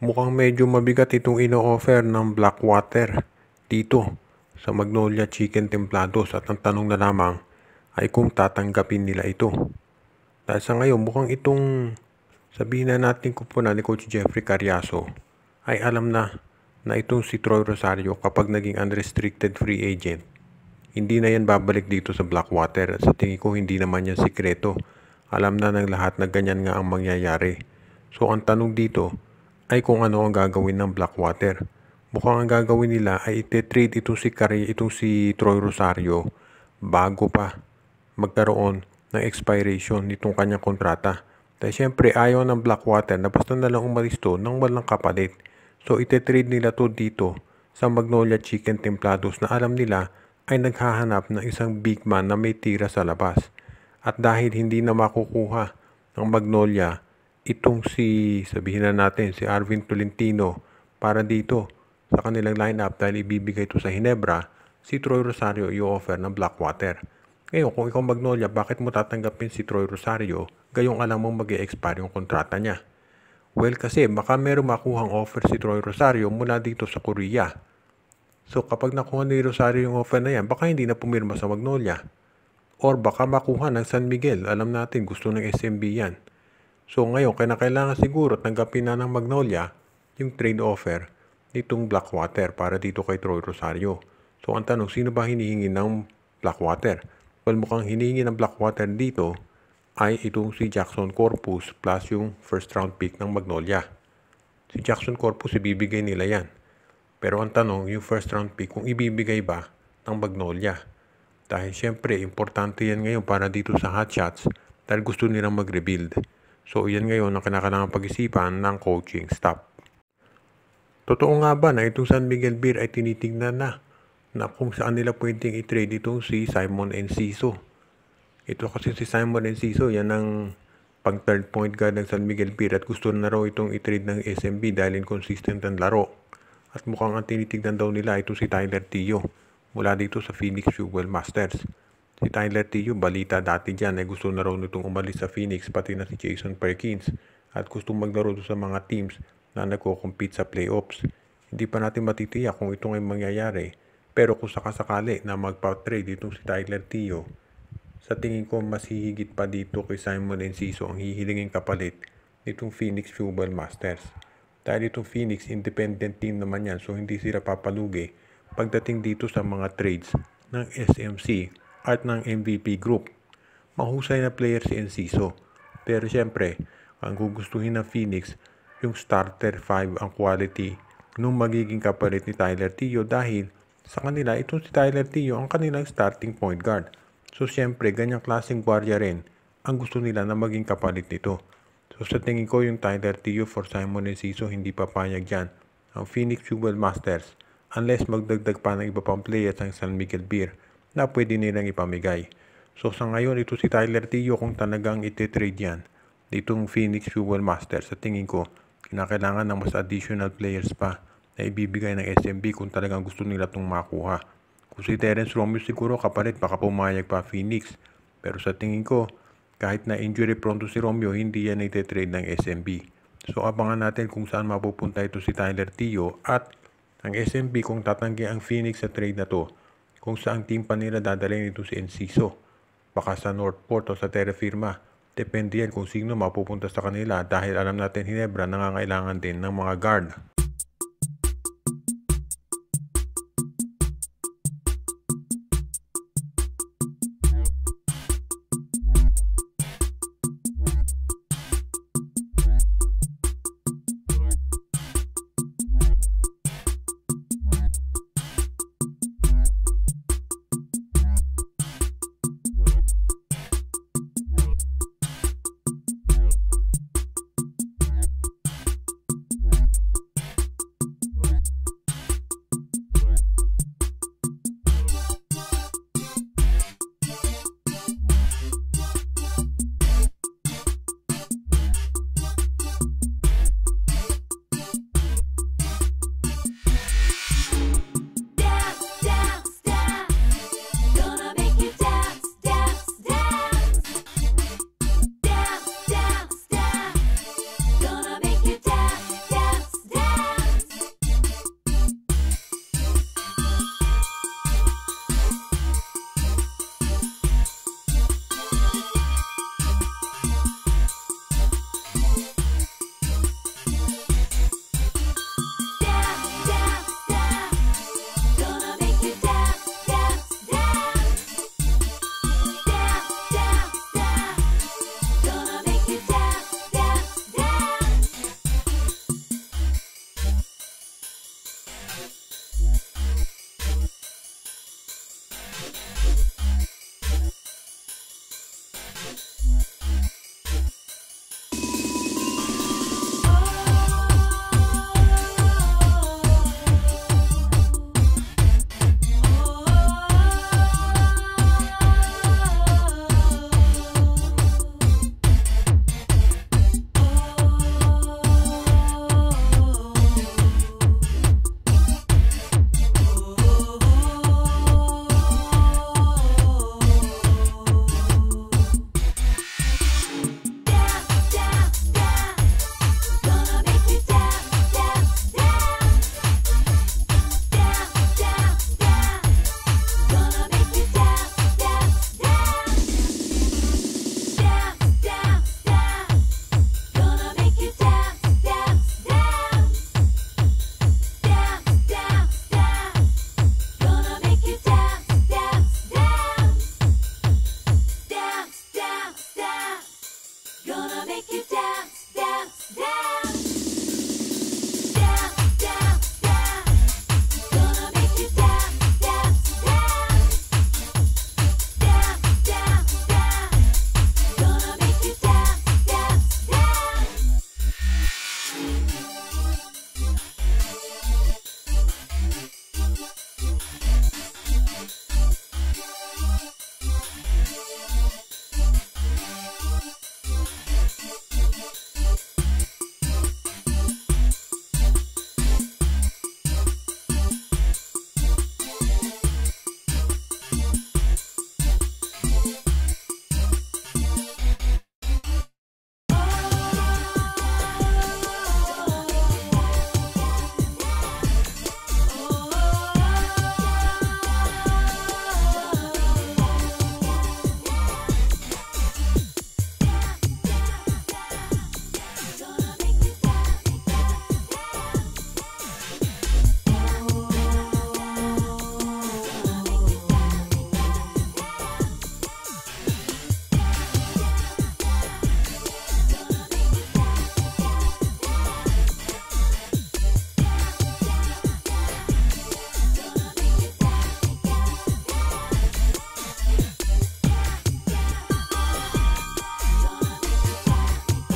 Mukhang medyo mabigat itong ino-offer ng Blackwater dito sa Magnolia Chicken Templados at ang tanong na lamang ay kung tatanggapin nila ito. Dahil sa ngayon mukhang itong sabihin na natin kupunan ni Coach Jeffrey Cariaso ay alam na itong si Troy Rosario kapag naging unrestricted free agent, hindi na yan babalik dito sa Blackwater. Sa tingin ko hindi naman yan sikreto. Alam na ng lahat na ganyan nga ang mangyayari. So ang tanong dito ay kung ano ang gagawin ng Blackwater. Mukhang ang gagawin nila ay ite-trade itong si Troy Rosario bago pa magkaroon ng expiration nitong kanyang kontrata. Dahil syempre ayaw ng Blackwater na basta na lang umalis to nang walang kapalit. So ite-trade nila to dito sa Magnolia Chicken Templados na alam nila ay naghahanap ng isang big man na may tira sa labas. At dahil hindi na makukuha ng Magnolia itong sabihin na natin, si Arvin Tolentino para dito sa kanilang lineup dahil ibibigay ito sa Hinebra, si Troy Rosario i-offer ng Blackwater. Ngayon, kung ikaw Magnolia, bakit mo tatanggapin si Troy Rosario gayong alam mong mag-e-expire yung kontrata niya? Well, kasi baka meron makuhang offer si Troy Rosario mula dito sa Korea. So kapag nakuha ni Rosario yung offer na yan, baka hindi na pumirma sa Magnolia. Or baka makuha ng San Miguel. Alam natin, gusto ng SMB yan. So ngayon, kailangan siguro tanggapin na ng Magnolia yung trade offer nitong Blackwater para dito kay Troy Rosario. So ang tanong, sino ba hinihingi ng Blackwater? Well, mukhang hinihingi ng Blackwater dito ay itong si Jackson Corpus plus yung first round pick ng Magnolia. Si Jackson Corpus, ibibigay nila yan. Pero ang tanong, yung first round pick, kung ibibigay ba ng Magnolia? Dahil syempre, importante yan ngayon para dito sa Hotshots dahil gusto nilang mag-rebuild. So, yan ngayon ang kinakailangan pag-isipan ng coaching staff. Totoo nga ba na itong San Miguel Beer ay tinitingnan na kung saan nila pwedeng i-trade itong si Simon Enciso? Ito kasi si Simon Enciso, yan ang pang third point guard ng San Miguel Beer at gusto na raw itong i-trade ng SMB dahil inconsistent ang laro. At mukhang ang tinitignan daw nila ito si Tyler Tio mula dito sa Phoenix Fuel Masters. Si Tyler Tio, balita dati dyan ay gusto na raw nitong umalis sa Phoenix pati na si Jason Perkins at gusto maglaro sa mga teams na nagko-compete sa playoffs. Hindi pa natin matitiyak kung ito ay mangyayari, pero kung sakasakali na magpa-trade itong si Tyler Tio, sa tingin ko mas hihigit pa dito kay Simon Enciso ang hihilingin kapalit nitong Phoenix Fuel Masters. Dahil itong Phoenix, independent team naman yan, so hindi sila papalugi pagdating dito sa mga trades ng SMC at ng MVP Group. Mahusay na player si Enciso. Pero syempre, ang gugustuhin ng Phoenix, yung starter 5 ang quality nung magiging kapalit ni Tyler Tio dahil sa kanila, itong si Tyler Tio ang kanilang starting point guard. So syempre, ganyang klaseng guardia rin ang gusto nila na maging kapalit nito. So sa tingin ko yung Tyler Tio for Simon Enciso hindi papayag dyan ang Phoenix Fuel Masters unless magdagdag pa ng iba pang players ang San Miguel Beer na pwede nilang ipamigay. So sa ngayon ito si Tyler Tio kung talagang iti-trade yan ditong Phoenix Fuel Masters, sa tingin ko kinakailangan ng mas additional players pa na ibibigay ng SMB kung talagang gusto nila itong makuha. Kung si Terence Romeo siguro kapalit baka pumayag pa Phoenix, pero sa tingin ko kahit na injury prone to si Romeo, hindi yan ite-trade ng SMB. So abangan natin kung saan mapupunta ito si Tyler Tio at ang SMB kung tatanggi ang Phoenix sa trade na to, kung saan team pa nila dadalhin ito si Enciso. Baka sa Northport o sa Terra Firma. Depende yan kung sino mapupunta sa kanila dahil alam natin Hinebra nangangailangan din ng mga guard.